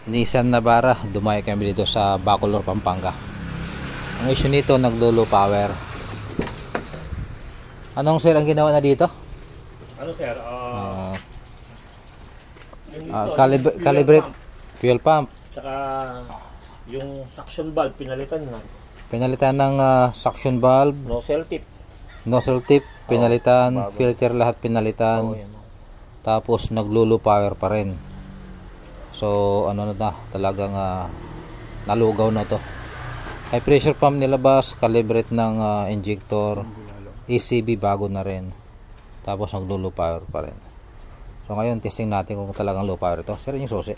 Nissan Navara. Dumayo kami dito sa Bacolor, Pampanga. Ang issue nito, naglo-low power. Anong sir ang ginawa na dito? Ano sir? Calibrate fuel pump. Tsaka yung suction valve pinalitan na. Pinalitan ng suction valve, Nozzle tip. pinalitan, filter lahat pinalitan. Tapos naglo-low power pa rin. So ano na talagang nalugaw na to. High pressure pump nilabas, calibrate ng injector, ECB bago na rin. Tapos naglo-low power pa rin. So ngayon testing natin kung talagang low power ito. Sir, yung susi.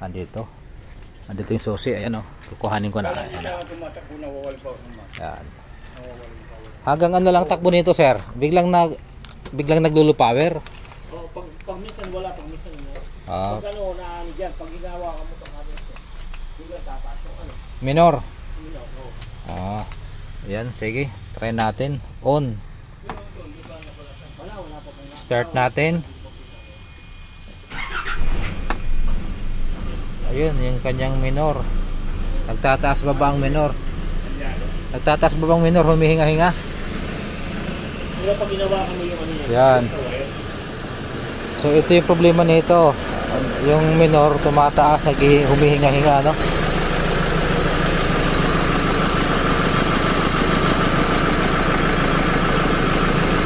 Andito yung susi. Ayan o. Kukuhanin ko na. Ayan. Hanggang ano lang takbo nito, sir? Biglang naglo-low power. Oh, pag minsan wala, pag minsan wala. Pag ano na diyan, pag ginawa ka mo tong ano, biglang tataas yung ano. Minor. Oh. Ayan, sige. Try natin. On. Start natin. Ayun, yung kanyang minor. Nagtataas baba ang minor. Nagtataas baba ang minor, humihinga-hinga. Pero pag ginawa ka mo yung ano yan. Yan. So ito yung problema nito. Yung minor tumataas, humihinga-hinga, no?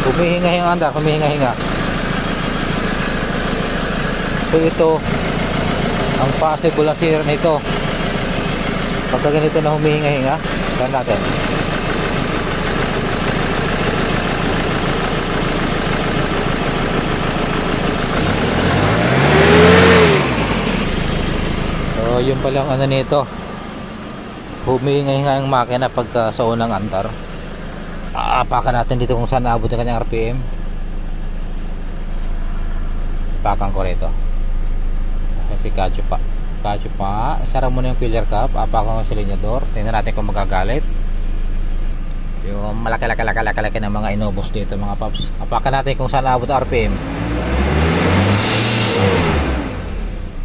Humihinga-hinga andar, humihinga-hinga. So ito ang possible na sira nito. Pagka ganito na humihinga-hinga, tignan natin. So yun palang ano nito, humihinga-hinga ang makina pagka sa unang andar. Apakan natin dito kung saan naabot yung kanyang RPM. Apakan ko rito. Kasi kadyo pa. Isara mo na yung filler cap. Apakan ko sa linyador. Tingnan natin kung magagalit. Yung malaki-laki ng mga inobos dito, mga paps. Apakan natin kung saan naabot ang RPM.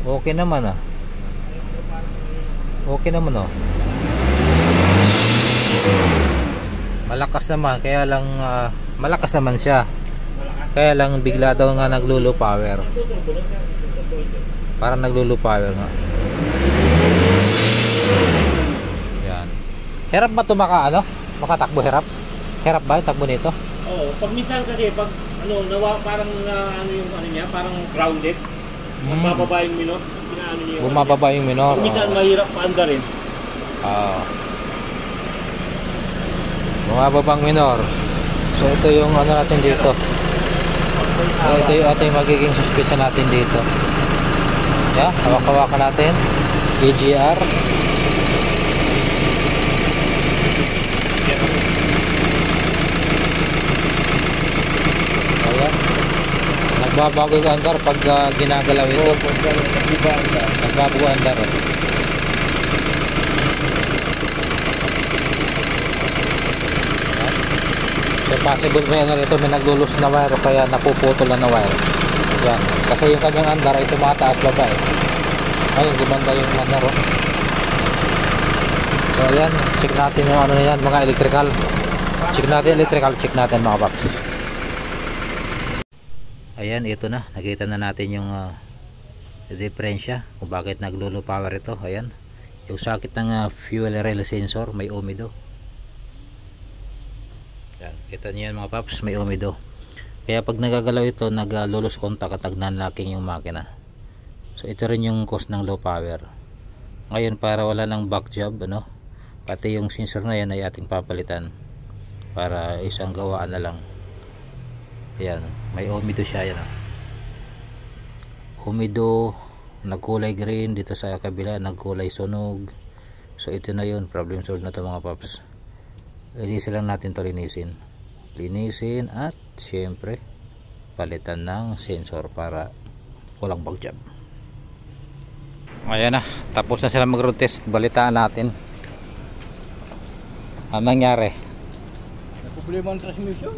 Okay naman Okay naman Malakas naman, kaya lang malakas naman siya. Kaya lang bigla daw nga naglo-low power. Parang naglo-low power nga. Yan. Hirap ba ito makatakbo hirap? Hirap ba yung takbo nito? Oo, pag minsan kasi pag ano parang ano yung ano niya, parang grounded. Bumababa yung minor, pinaano niya. Bumababa yung minor. Minsan mahirap paanda rin. Bumababang minor. So ito yung ano natin dito. Ito yung magiging suspicion natin dito. Yeah, hawak-hawakan natin. EGR. Ayan. Nagbabago yung andar pag ginagalaw ito. Nagbabago andar. So possible may ano rito, may naglulus na wire o kaya napuputol na wire. Yan. Kasi yung kanyang andar ay tumataas baba Ayun, gumanda yung andar So ayan, check natin yung ano yan, mga electrical. Check natin mga paps. Ayan, ito na. Nakita na natin yung diferensya kung bakit naglo-low power ito. Ayan. Yung sakit ng fuel rail sensor, may umido. Yan, kita niyo yan mga paps, may umido. Kaya pag nagagalaw ito, nag-lose contact at nag-non-locking yung makina. So ito rin yung cause ng low power. Ngayon, para wala ng back job, pati yung sensor na yan ay ating papalitan para isang gawaan na lang. Ayan, may umido siya. Yan, umido, nagkulay green. Dito sa kabila nagkulay sunog. So ito na yun, problem solved na to mga paps. Linisin lang natin to, linisin at syempre palitan ng sensor para walang bug job. Ayan na, tapos na sila mag-road test. Balitaan natin ang nangyari. May problema ang transmission?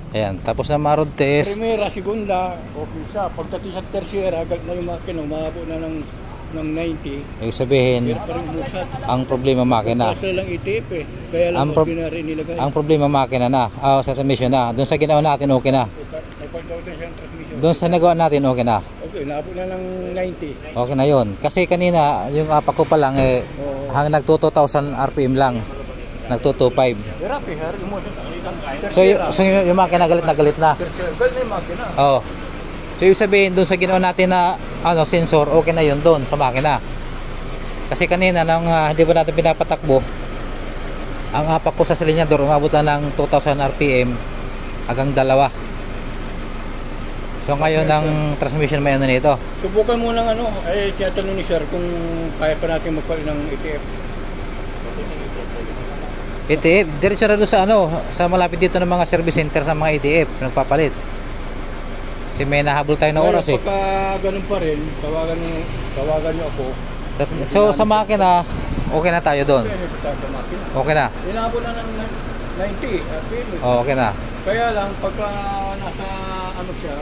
Ayan, tapos na marod test. Primera, segunda, okay siya. Pagdating sa tercera, agad na yung makina, umabot na ng 90. Ibig sabihin, Pero pa rin busat. ang problema makina. Kaso lang ITF eh. Kaya lang Ang prob- ordinary nilagay. Ang problema makina na. Sa transmission na. Doon sa ginawa natin, okay na. Napag-down na siyang transmission. Doon sa nagawa natin, okay na. Okay, naabot na ng 90. Okay na yon. Kasi kanina, yung apak ko pa lang, Oo. hanggang nag 2,000 RPM lang. Nag 225. Grabe, har. So yung makina galit na galit na. Tercera, galit na yung makina. Oo. So yung sabihin, doon sa ginawa natin na sensor, okay na yun doon sa makina. Kasi kanina, nang hindi ba natin pinapatakbo, ang apak ko sa silinyador, umabot na ng 2,000 RPM hanggang 2. So ngayon ang transmission may ano nito. Subukan mo ng tinatanong ni sir kung kaya pa natin magpalit ng ITF. ETF, diretso na doon sa sa malapit dito ng mga service center sa mga ETF, nagpapalit. Kasi may nahabol tayo na oras eh. Pagka ganun pa rin, tawagan niyo ako. So sa makina, okay na tayo doon. Okay na. Inabot na ng 90 RPM. Oh, okay na. Kaya lang, pagka nasa siya,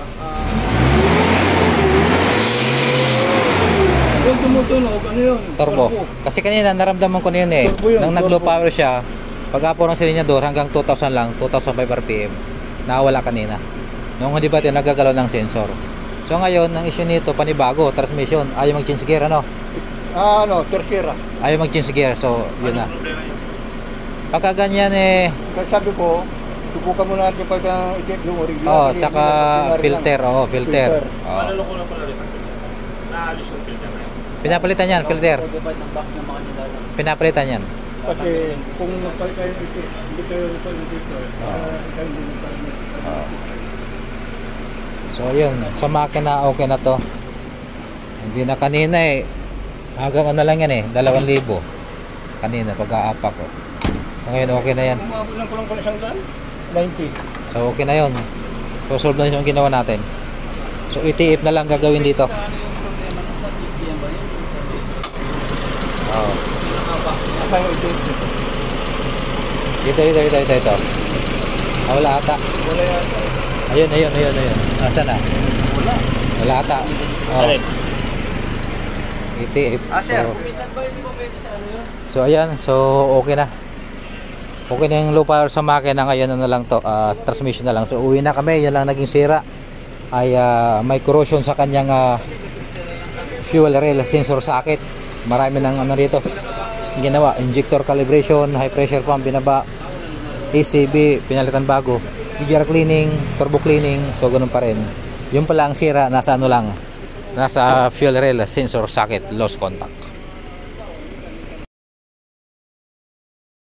yung tumutunog, yun? Turbo. Kasi kanina naramdaman ko na yun eh. Turbo yun, Nang nag-low turbo. power siya, pag-apo ng silinyador hanggang 2,000 lang, 2,005 RPM. Nawala kanina. Nung hindi ba nagagalaw ng sensor. So ngayon, ang issue nito, panibago, transmission, ayaw mag-change gear, Tercera. Ayaw mag-change gear, so yun na. Pagka ganyan Kaya sabi ko, subukan mo natin pagka yung original. oh, tsaka filter, filter. Oh. Malalo ko lang pala rin. Naalis yung filter na yun. Pinapalitan yan, filter. Pinapalitan yan. Kasi kung magpalit kayo dito, hindi kayo nagpalit dito. Hindi nagpalit. So yun, sa makina okay na to. Hindi na kanina hanggang lang yan 2,000 kanina pag-aapak ko. Ngayon okay na yan. Umabot lang ko lang pala isang daan, 90. So okay na yun. So solve na yung ginawa natin. So ITF na lang gagawin dito. Oh. Asa yung ITF? Ito. Wala ata. Wala yata. Ayun. Asa na? Wala ata. Oh. Alin? ITF. Sir, So, kumisan ba hindi mo pwede sa yun? so ayan, so okay na. Okay na yung low power sa makina ngayon lang to, transmission na lang. So uwi na kami, yun lang naging sira. Ay may corrosion sa kanyang fuel rail sensor socket. Marami nang dito ginawa, injector calibration, high pressure pump binaba, ECB pinalitan bago, EGR cleaning, turbo cleaning, so ganun pa rin. Yung pala ang sira nasa nasa fuel rail sensor socket, lost contact.